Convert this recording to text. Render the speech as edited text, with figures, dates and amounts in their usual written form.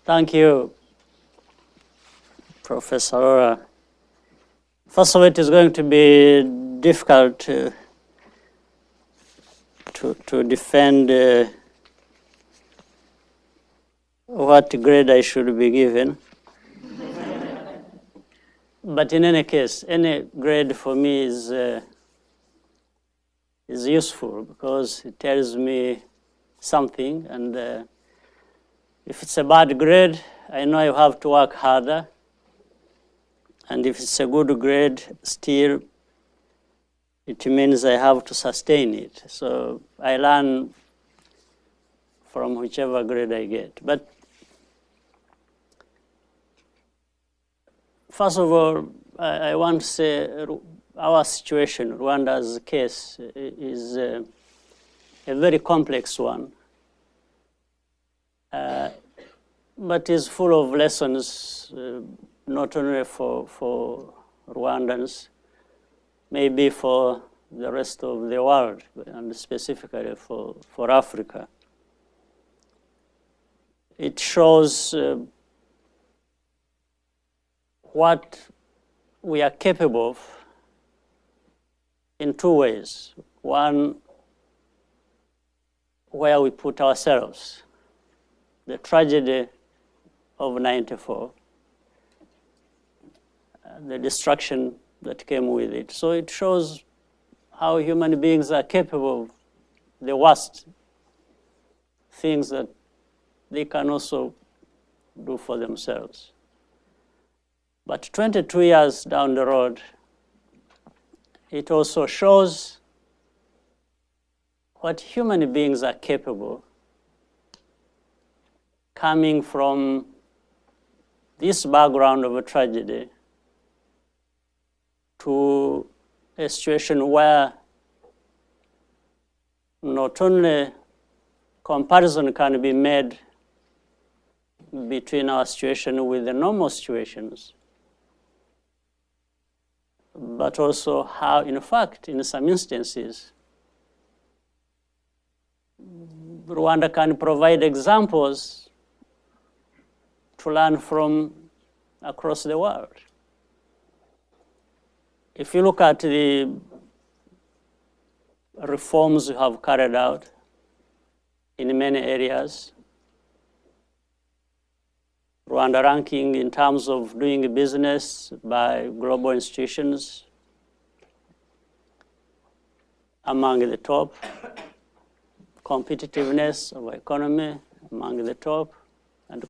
Thank you, Professor Aurora. First of all, it is going to be difficult to defend what grade I should be given. But in any case, any grade for me is useful because it tells me something, and if it's a bad grade, I know I have to work harder. And if it's a good grade, still, it means I have to sustain it. So I learn from whichever grade I get. But first of all, I want to say our situation, Rwanda's case, is a very complex one, but is full of lessons, not only for Rwandans, maybe for the rest of the world, and specifically for Africa. It shows what we are capable of in two ways. One, where we put ourselves. The tragedy of '94, the destruction that came with it. So it shows how human beings are capable of the worst things that they can also do for themselves. But 22 years down the road, it also shows what human beings are capable, coming from this background of a tragedy to a situation where not only comparison can be made between our situation with the normal situations, but also how, in fact, in some instances, Rwanda can provide examples to learn from across the world. If you look at the reforms we have carried out in many areas, Rwanda ranking in terms of doing business by global institutions among the top, competitiveness of our economy among the top, and